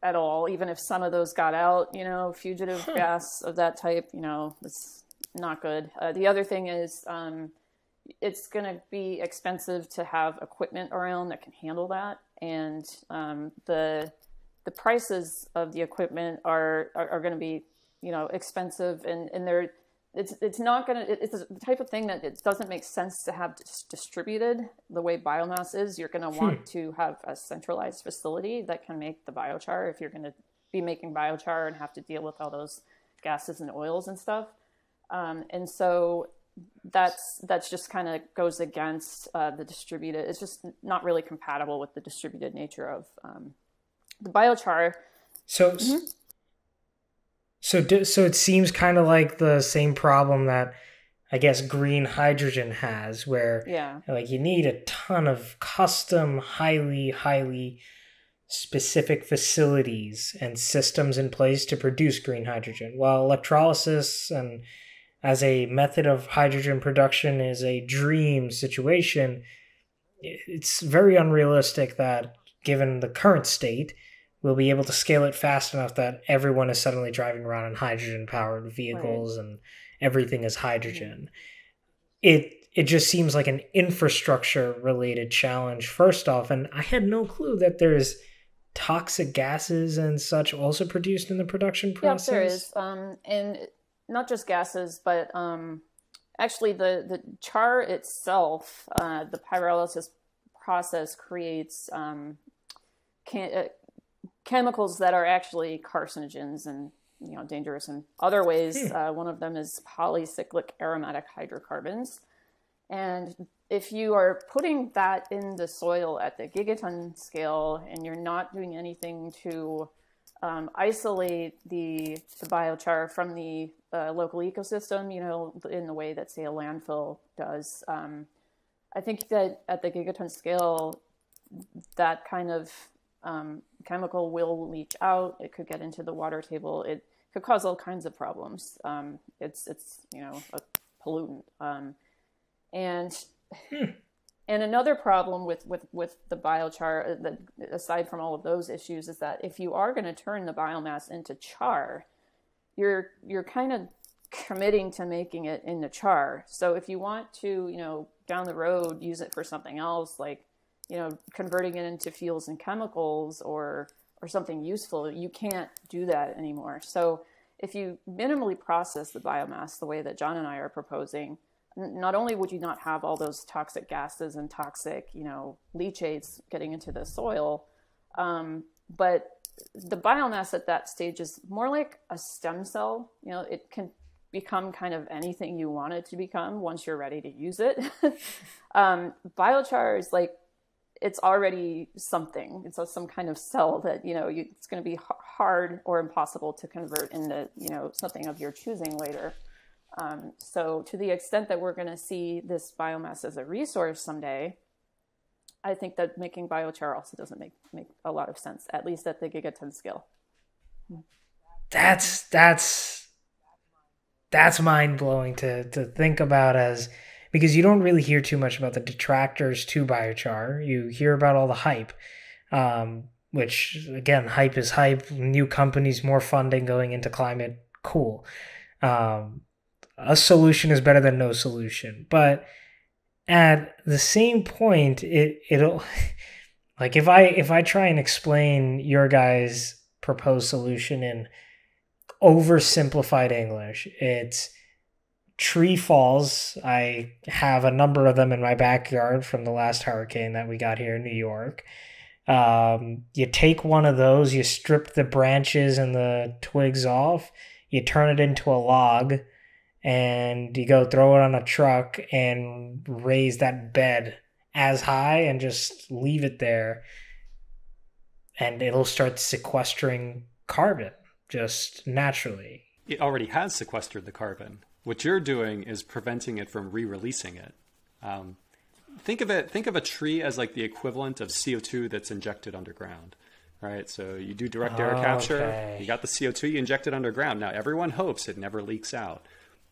at all, even if some of those got out. Fugitive gas of that type, it's not good. The other thing is it's going to be expensive to have equipment around that can handle that, and the prices of the equipment are going to be expensive, and it's not going to, it's the type of thing that it doesn't make sense to have distributed the way biomass is. You're going to want to have a centralized facility that can make the biochar if you're going to be making biochar and have to deal with all those gases and oils and stuff. And so that's just kind of goes against the distributed. It's just not really compatible with the distributed nature of the biochar. So it seems kind of like the same problem that I guess green hydrogen has, where like you need a ton of custom, highly specific facilities and systems in place to produce green hydrogen. While electrolysis and as a method of hydrogen production is a dream situation, it's very unrealistic that, given the current state, we'll be able to scale it fast enough that everyone is suddenly driving around in hydrogen-powered vehicles and everything is hydrogen. It just seems like an infrastructure-related challenge, first off, and I had no clue that there's toxic gases and such also produced in the production process. Yeah, there is. And not just gases, but actually the char itself, the pyrolysis process creates chemicals that are actually carcinogens and dangerous in other ways. One of them is polycyclic aromatic hydrocarbons, and if you are putting that in the soil at the gigaton scale and you're not doing anything to isolate the biochar from the local ecosystem, in the way that, say, a landfill does, I think that at the gigaton scale, that kind of chemical will leach out. It could get into the water table. It could cause all kinds of problems. It's a pollutant. And another problem with the biochar, aside from all of those issues, is that if you are going to turn the biomass into char, you're kind of committing to making it into char. So if you want to, down the road, use it for something else, like converting it into fuels and chemicals or something useful, you can't do that anymore. So if you minimally process the biomass the way that John and I are proposing, not only would you not have all those toxic gases and toxic, leachates getting into the soil, but the biomass at that stage is more like a stem cell. It can become kind of anything you want it to become once you're ready to use it. Biochar is like, it's already something. It's some kind of cell that, it's going to be hard or impossible to convert into, something of your choosing later. So to the extent that we're going to see this biomass as a resource someday, I think that making biochar also doesn't make a lot of sense, at least at the gigaton scale. That's mind-blowing to think about, because you don't really hear too much about the detractors to biochar. You hear about all the hype, which, again, hype is hype. New companies, more funding going into climate, cool. A solution is better than no solution. But at the same point, it'll like if I try and explain your guys' proposed solution in oversimplified English, it's tree falls. I have a number of them in my backyard from the last hurricane that we got here in New York. You take one of those, you strip the branches and the twigs off, you turn it into a log, and you go throw it on a truck and raise that bed as high and just leave it there. And it'll start sequestering carbon just naturally. It already has sequestered the carbon. What you're doing is preventing it from re-releasing it. Think of a tree as like the equivalent of CO2 that's injected underground, right? So you do direct air capture, you got the CO2, you inject it underground. Now everyone hopes it never leaks out.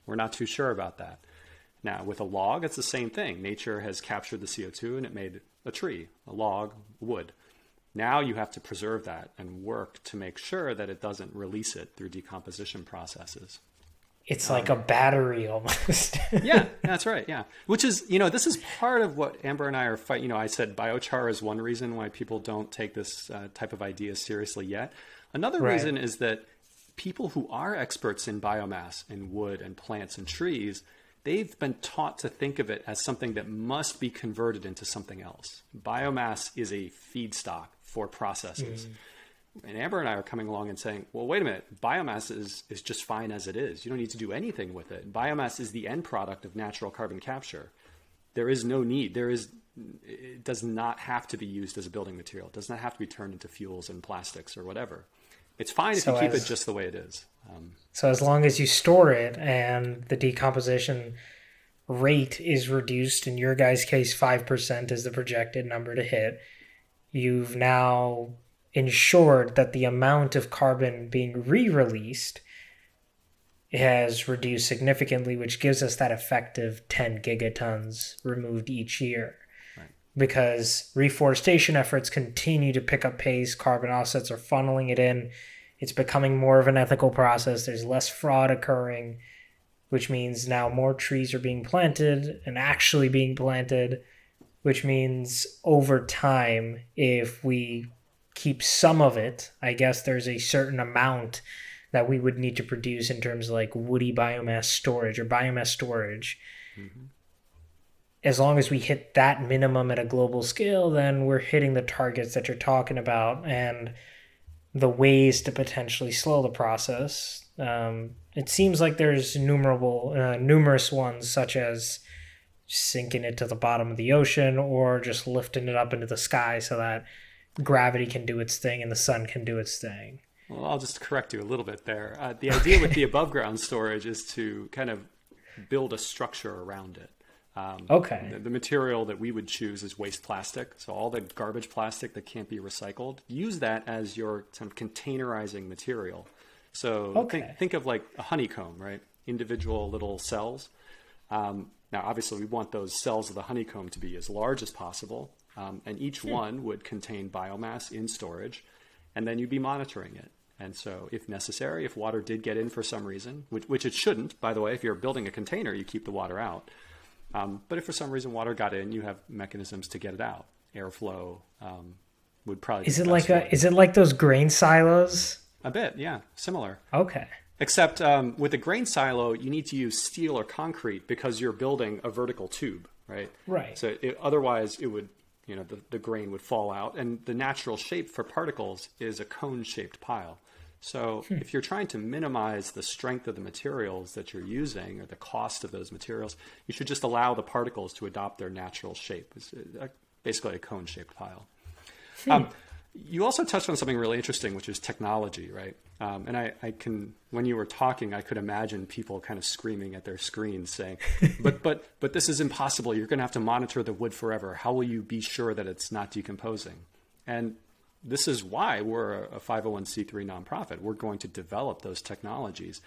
We're not too sure about that. Now with a log, it's the same thing. Nature has captured the CO2 and it made a tree, a log, wood. Now you have to preserve that and work to make sure that it doesn't release it through decomposition processes. It's like a battery almost. Yeah, that's right. Yeah. Which is, this is part of what Amber and I are fighting. I said biochar is one reason why people don't take this type of idea seriously yet. Another reason is that people who are experts in biomass and wood and plants and trees, they've been taught to think of it as something that must be converted into something else. Biomass is a feedstock for processes. And Amber and I are coming along and saying, well, wait a minute, biomass is just fine as it is. You don't need to do anything with it. Biomass is the end product of natural carbon capture. There is no need. It does not have to be used as a building material. It does not have to be turned into fuels and plastics or whatever. It's fine if you keep it just the way it is. So as long as you store it and the decomposition rate is reduced, in your guys' case, 5% is the projected number to hit, you've now ensured that the amount of carbon being re-released has reduced significantly, which gives us that effective 10 gigatons removed each year. Right. Because reforestation efforts continue to pick up pace, carbon offsets are funneling it in, it's becoming more of an ethical process, there's less fraud occurring, which means now more trees are being planted and actually being planted, which means over time, if we keep some of it, I guess there's a certain amount that we would need to produce in terms of like woody biomass storage or biomass storage. Mm-hmm. As long as we hit that minimum at a global scale, then we're hitting the targets that you're talking about and the ways to potentially slow the process. It seems like there's numerous ones, such as sinking it to the bottom of the ocean or just lifting it up into the sky so that gravity can do its thing and the sun can do its thing. Well, I'll just correct you a little bit there. The idea with the above ground storage is to kind of build a structure around it. The material that we would choose is waste plastic. So all the garbage plastic that can't be recycled, use that as your kind of containerizing material. So think of like a honeycomb, right? Individual little cells. Now, obviously, we want those cells of the honeycomb to be as large as possible. And each one would contain biomass in storage, and then you'd be monitoring it. And so if necessary, if water did get in for some reason, which it shouldn't, by the way, if you're building a container, you keep the water out. But if for some reason water got in, you have mechanisms to get it out. Airflow would probably be is it like those grain silos? A bit, yeah, similar. Okay. Except with a grain silo, you need to use steel or concrete because you're building a vertical tube, right? Right. So otherwise it would, the grain would fall out. And the natural shape for particles is a cone-shaped pile. So if you're trying to minimize the strength of the materials that you're using or the cost of those materials, you should just allow the particles to adopt their natural shape. It's basically a cone-shaped pile. You also touched on something really interesting, which is technology, right? And I can, when you were talking, I could imagine people kind of screaming at their screens saying, but this is impossible. You're going to have to monitor the wood forever. How will you be sure that it's not decomposing? And this is why we're a 501c3 nonprofit. We're going to develop those technologies.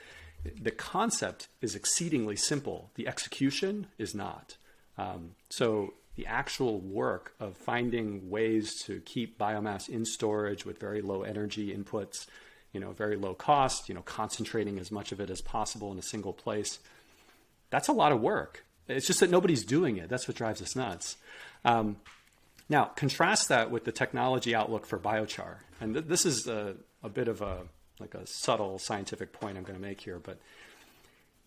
The concept is exceedingly simple. The execution is not. So the actual work of finding ways to keep biomass in storage with very low energy inputs, very low cost, concentrating as much of it as possible in a single place, that's a lot of work. It's just that nobody's doing it. That's what drives us nuts. Now, contrast that with the technology outlook for biochar. And this is a bit of a subtle scientific point I'm going to make here, but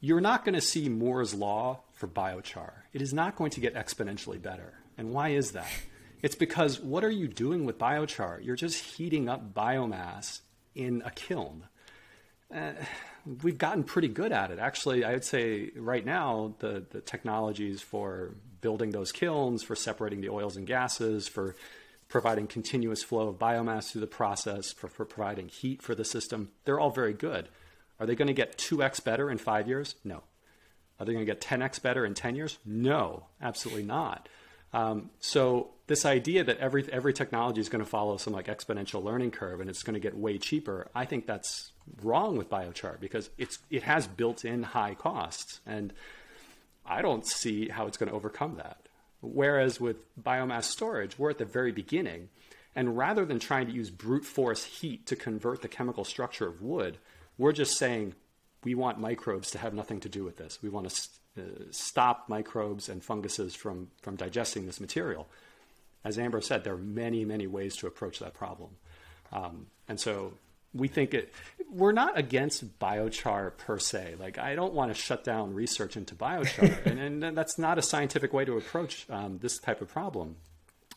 you're not going to see Moore's law for biochar. It is not going to get exponentially better. And why is that? It's because what are you doing with biochar? You're just heating up biomass in a kiln. We've gotten pretty good at it. Actually, I would say right now, the technologies for building those kilns, for separating the oils and gases, for providing continuous flow of biomass through the process, for providing heat for the system, they're all very good. Are they going to get 2x better in 5 years? No. Are they going to get 10x better in 10 years? No, absolutely not. So this idea that every technology is going to follow some like exponential learning curve and it's going to get way cheaper, I think that's wrong with biochar because it has built-in high costs, and I don't see how it's going to overcome that. Whereas with biomass storage, we're at the very beginning, and rather than trying to use brute force heat to convert the chemical structure of wood, we're just saying we want microbes to have nothing to do with this. We want to stop microbes and funguses from digesting this material. As Amber said, there are many, many ways to approach that problem. And so we think we're not against biochar per se. Like, I don't want to shut down research into biochar. and that's not a scientific way to approach this type of problem.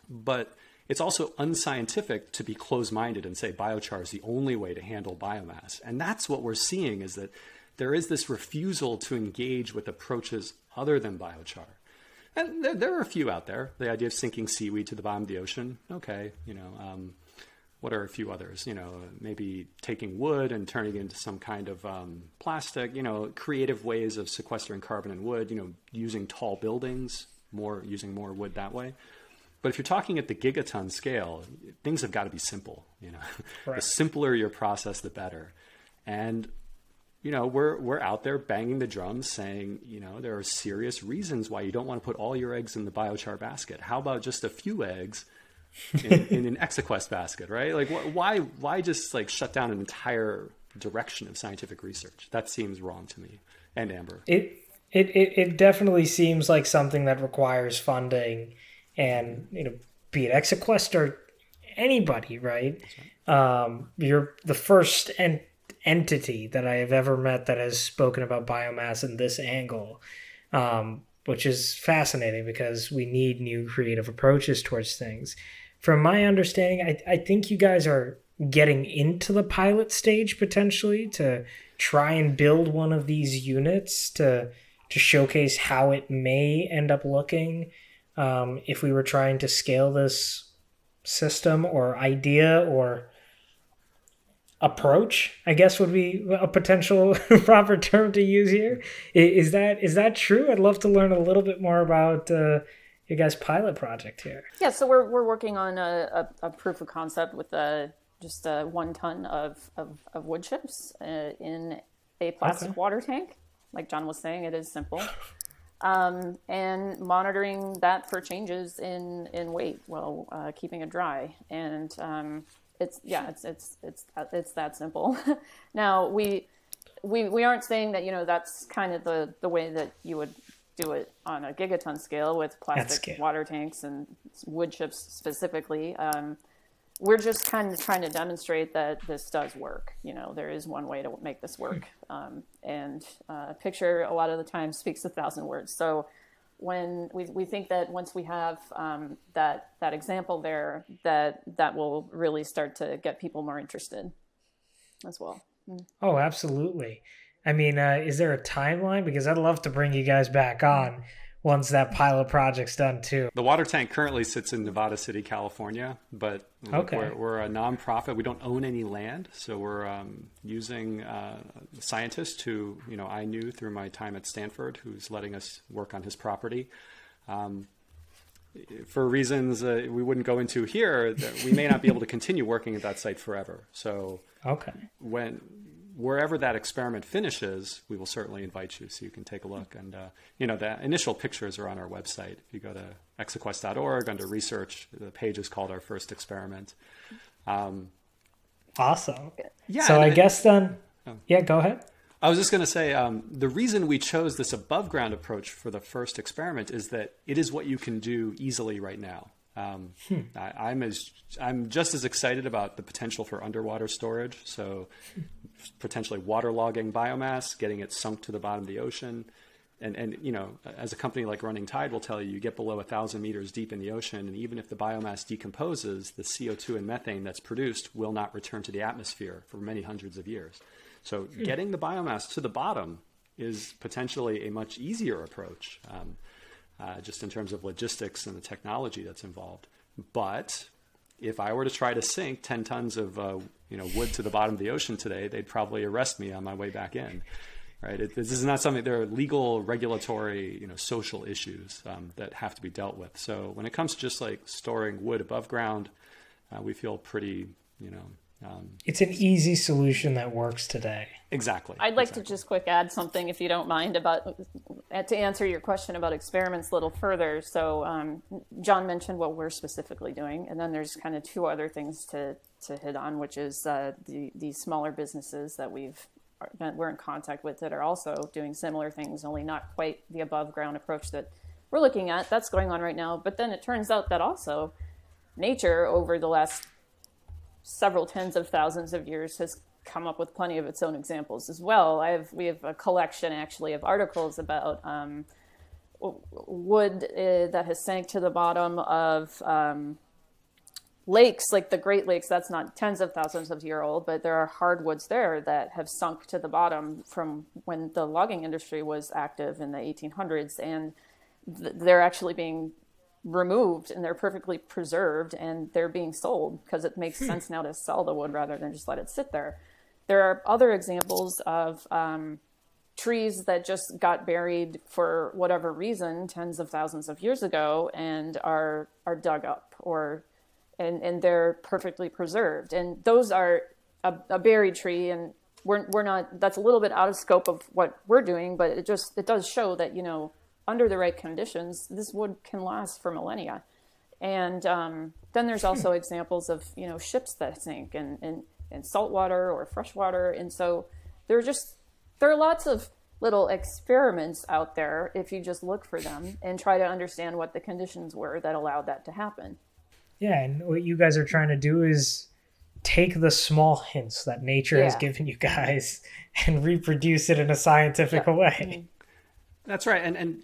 But it's also unscientific to be closed-minded and say biochar is the only way to handle biomass. And that's what we're seeing, is that there is this refusal to engage with approaches other than biochar. And there are a few out there. The idea of sinking seaweed to the bottom of the ocean. Okay, what are a few others? Maybe taking wood and turning it into some kind of plastic, creative ways of sequestering carbon and wood, using tall buildings, using more wood that way. But if you're talking at the gigaton scale, things have got to be simple. Right. The simpler your process, the better. And we're out there banging the drums saying, there are serious reasons why you don't want to put all your eggs in the biochar basket. How about just a few eggs in an Exaquest basket, right? Like, why just like shut down an entire direction of scientific research? That seems wrong to me. And Amber, it definitely seems like something that requires funding, and be it Exaquest or anybody, right? You're the first entity that I have ever met that has spoken about biomass in this angle, which is fascinating because we need new creative approaches towards things. From my understanding, I think you guys are getting into the pilot stage potentially to try and build one of these units to showcase how it may end up looking if we were trying to scale this system or idea or approach, I guess would be a potential proper term to use here. Is that true? I'd love to learn a little bit more about your guys' pilot project here. Yeah, so we're working on a proof of concept with just 1 ton of wood chips in a plastic water tank. Like John was saying, it is simple. And monitoring that for changes in weight while keeping it dry. And it's that simple. Now we aren't saying that that's kind of the way that you would do it on a gigaton scale with plastic water tanks and wood chips specifically. We're just kind of trying to demonstrate that this does work. There is one way to make this work. And a picture a lot of the time speaks 1,000 words. So when we think that once we have that example there, that will really start to get people more interested as well. Oh, absolutely. I mean, is there a timeline? Because I'd love to bring you guys back on once that pilot project's done too. The water tank currently sits in Nevada City, California, but okay. we're a nonprofit. We don't own any land, so we're using scientists who I knew through my time at Stanford, who's letting us work on his property. For reasons we wouldn't go into here, we may not be able to continue working at that site forever. So okay, wherever that experiment finishes, we will certainly invite you so you can take a look. And, the initial pictures are on our website. If you go to exaquest.org, under research, the page is called Our First Experiment. Awesome. Yeah. So I guess then, yeah, go ahead. I was just going to say, the reason we chose this above ground approach for the first experiment is that it is what you can do easily right now. I'm just as excited about the potential for underwater storage. So potentially waterlogging biomass, getting it sunk to the bottom of the ocean, and you know, as a company like Running Tide will tell you, you get below 1,000 meters deep in the ocean, and even if the biomass decomposes, the CO2 and methane that's produced will not return to the atmosphere for many hundreds of years. So getting the biomass to the bottom is potentially a much easier approach, just in terms of logistics and the technology that's involved. But if I were to try to sink 10 tons of wood to the bottom of the ocean today, they'd probably arrest me on my way back in. Right? This is not something. There are legal, regulatory, social issues that have to be dealt with. So when it comes to just like storing wood above ground, we feel pretty, it's an easy solution that works today. Exactly. I'd like to just quick add something, if you don't mind, to answer your question about experiments a little further. So John mentioned what we're specifically doing, and then there's kind of two other things to hit on, which is the smaller businesses that we're in contact with that are also doing similar things, only not quite the above ground approach that we're looking at. That's going on right now. But then it turns out that also nature over the last several tens of thousands of years has come up with plenty of its own examples as well. We have a collection actually of articles about wood that has sank to the bottom of lakes, like the Great Lakes. That's not tens of thousands of years old, but there are hardwoods there that have sunk to the bottom from when the logging industry was active in the 1800s, and they're actually being removed and they're perfectly preserved and they're being sold because it makes sense now to sell the wood rather than just let it sit there. There are other examples of trees that just got buried for whatever reason tens of thousands of years ago and are dug up and they're perfectly preserved. And those are a buried tree, and we're not, that's a little bit out of scope of what we're doing, but it does show that, under the right conditions, this wood can last for millennia. And then there's also examples of, ships that sink in saltwater or freshwater. And so there are lots of little experiments out there if you just look for them and try to understand what the conditions were that allowed that to happen. Yeah, and what you guys are trying to do is take the small hints that nature has given you guys and reproduce it in a scientific way. Mm-hmm. That's right. And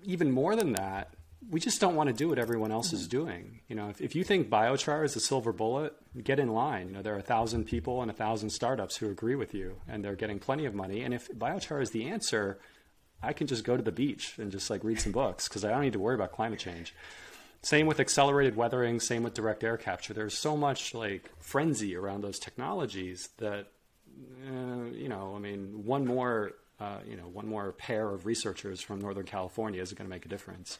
even more than that, we just don't want to do what everyone else is doing. If you think biochar is a silver bullet, get in line. There are 1,000 people and 1,000 startups who agree with you, and they're getting plenty of money. And if biochar is the answer, I can just go to the beach and just read some books because I don't need to worry about climate change. Same with accelerated weathering, same with direct air capture. There's so much frenzy around those technologies that, one more pair of researchers from Northern California isn't going to make a difference.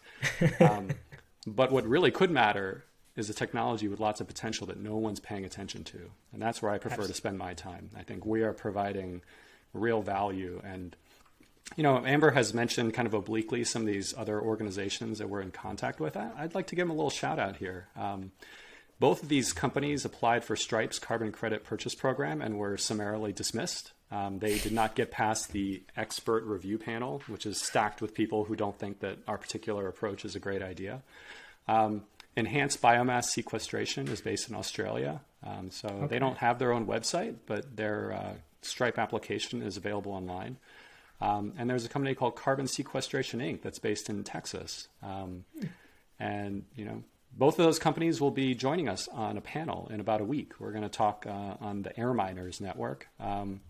But what really could matter is a technology with lots of potential that no one's paying attention to. And that's where I prefer to spend my time. I think we are providing real value. And, Amber has mentioned kind of obliquely some of these other organizations that we're in contact with. I'd like to give them a little shout out here. Both of these companies applied for Stripe's carbon credit purchase program and were summarily dismissed. They did not get past the expert review panel, which is stacked with people who don't think that our particular approach is a great idea. Enhanced Biomass Sequestration is based in Australia. They don't have their own website, but their Stripe application is available online. And there's a company called Carbon Sequestration, Inc. that's based in Texas. Both of those companies will be joining us on a panel in about a week. We're going to talk on the Air Miners Network. And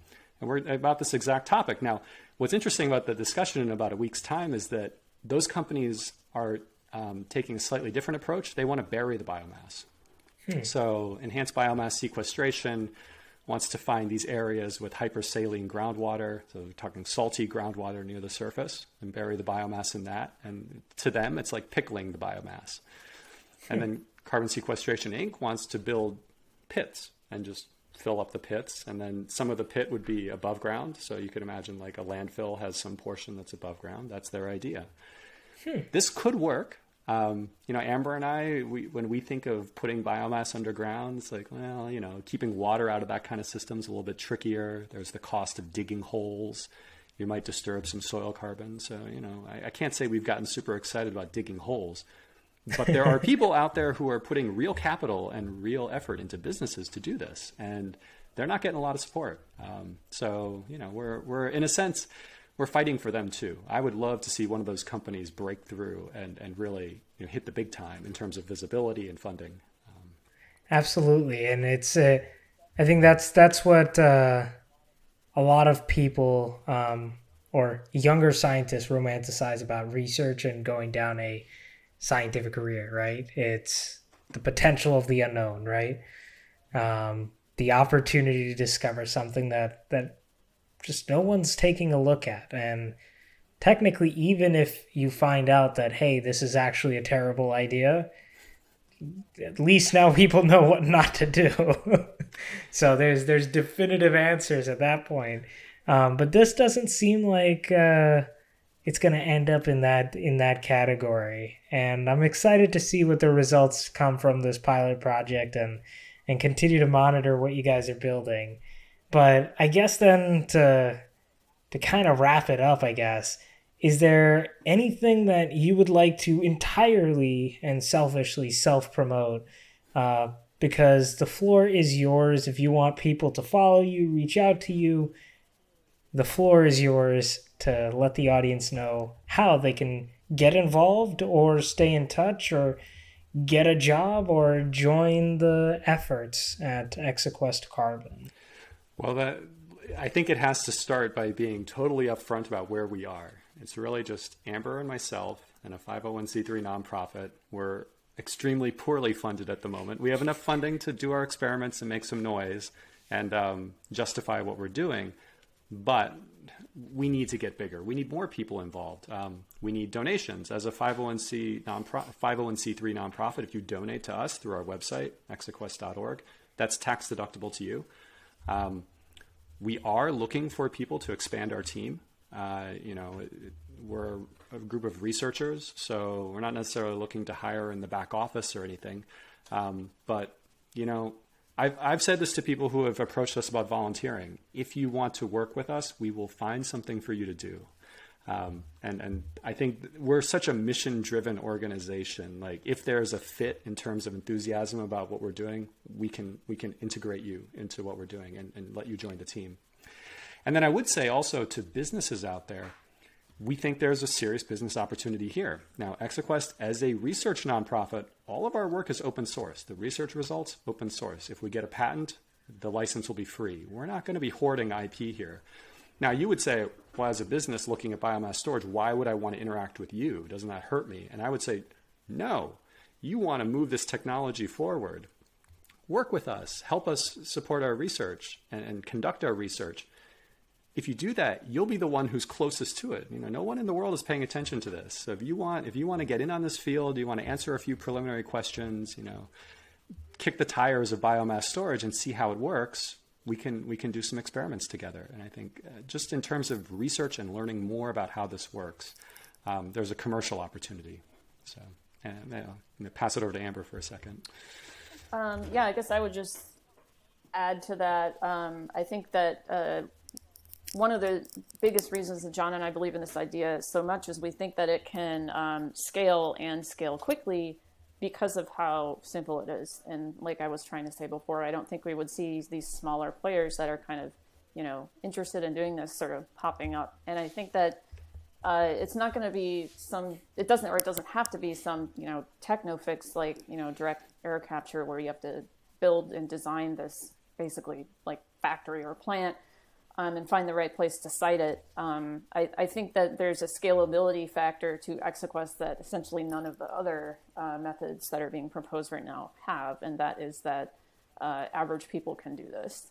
we're about this exact topic. Now, what's interesting about the discussion in about a week's time is that those companies are taking a slightly different approach. They want to bury the biomass. So Enhanced Biomass Sequestration wants to find these areas with hypersaline groundwater. So we're talking salty groundwater near the surface and bury the biomass in that. And to them, it's like pickling the biomass. And then Carbon Sequestration, Inc. wants to build pits and just fill up the pits. And then some of the pit would be above ground. So you could imagine like a landfill has some portion that's above ground. That's their idea. This could work. Amber and I, when we think of putting biomass underground, it's like, well, keeping water out of that kind of system is a little bit trickier. There's the cost of digging holes. You might disturb some soil carbon. So, I can't say we've gotten super excited about digging holes. But there are people out there who are putting real capital and real effort into businesses to do this, and they're not getting a lot of support. We're in a sense, we're fighting for them too. I would love to see one of those companies break through and really hit the big time in terms of visibility and funding. Absolutely, and it's I think that's what a lot of people or younger scientists romanticize about research and going down a scientific career, right? It's the potential of the unknown, right? The opportunity to discover something that just no one's taking a look at. And technically, even if you find out that, hey, this is actually a terrible idea, at least now people know what not to do. So there's definitive answers at that point. But this doesn't seem like it's going to end up in that category. And I'm excited to see what the results come from this pilot project and continue to monitor what you guys are building. But I guess then to kind of wrap it up, I guess, is there anything that you would like to entirely and selfishly self-promote? Because the floor is yours. If you want people to follow you, reach out to you, the floor is yours to let the audience know how they can get involved or stay in touch or get a job or join the efforts at Exaquest Carbon. Well, I think it has to start by being totally upfront about where we are. It's really just Amber and myself and a 501c3 nonprofit. We're extremely poorly funded at the moment. We have enough funding to do our experiments and make some noise and justify what we're doing, but we need to get bigger. We need more people involved. We need donations. As a 501c3 nonprofit, if you donate to us through our website, exaquest.org, that's tax deductible to you. We are looking for people to expand our team. We're a group of researchers, so we're not necessarily looking to hire in the back office or anything. But I've said this to people who have approached us about volunteering. If you want to work with us, we will find something for you to do. And I think we're such a mission-driven organization. Like, if there's a fit in terms of enthusiasm about what we're doing, we can integrate you into what we're doing and let you join the team. And then I would say also to businesses out there, we think there's a serious business opportunity here. Now, Exaquest, as a research nonprofit, all of our work is open source. The research results, open source. If we get a patent, the license will be free. We're not going to be hoarding IP here. Now, you would say, well, as a business looking at biomass storage, why would I want to interact with you? Doesn't that hurt me? And I would say, no, you want to move this technology forward. Work with us. Help us support our research and conduct our research. If you do that, you'll be the one who's closest to it. No one in the world is paying attention to this. So if you want to get in on this field, you want to answer a few preliminary questions, kick the tires of biomass storage and see how it works, we can do some experiments together. And I think just in terms of research and learning more about how this works, there's a commercial opportunity. So I'm going to pass it over to Amber for a second. I guess I would just add to that. I think that one of the biggest reasons that John and I believe in this idea so much is we think that it can scale and scale quickly because of how simple it is. And like I was trying to say before, I don't think we would see these smaller players that are kind of, interested in doing this sort of popping up. And I think that it's not going to be it doesn't have to be some, techno fix like, direct air capture where you have to build and design this basically like factory or plant. And find the right place to site it. I think that there's a scalability factor to Exaquest that essentially none of the other methods that are being proposed right now have, and that is that average people can do this.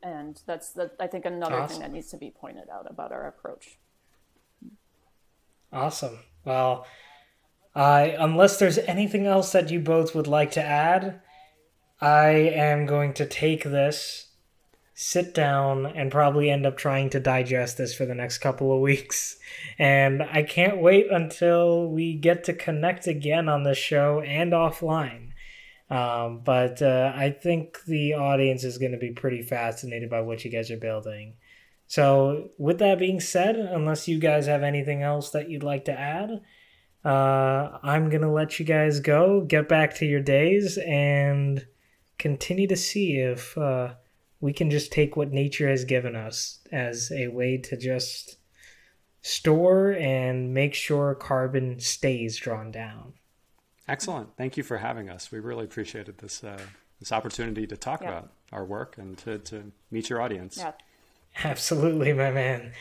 And that's I think another thing that needs to be pointed out about our approach. Awesome. Well, unless there's anything else that you both would like to add, I am going to take this, sit down, and probably end up trying to digest this for the next couple of weeks. And I can't wait until we get to connect again on the show and offline. But I think the audience is going to be pretty fascinated by what you guys are building. So with that being said, unless you guys have anything else that you'd like to add, I'm going to let you guys go, get back to your days, and continue to see if we can just take what nature has given us as a way to just store and make sure carbon stays drawn down. Excellent. Thank you for having us. We really appreciated this opportunity to talk about our work and to meet your audience. Yeah. Absolutely, my man.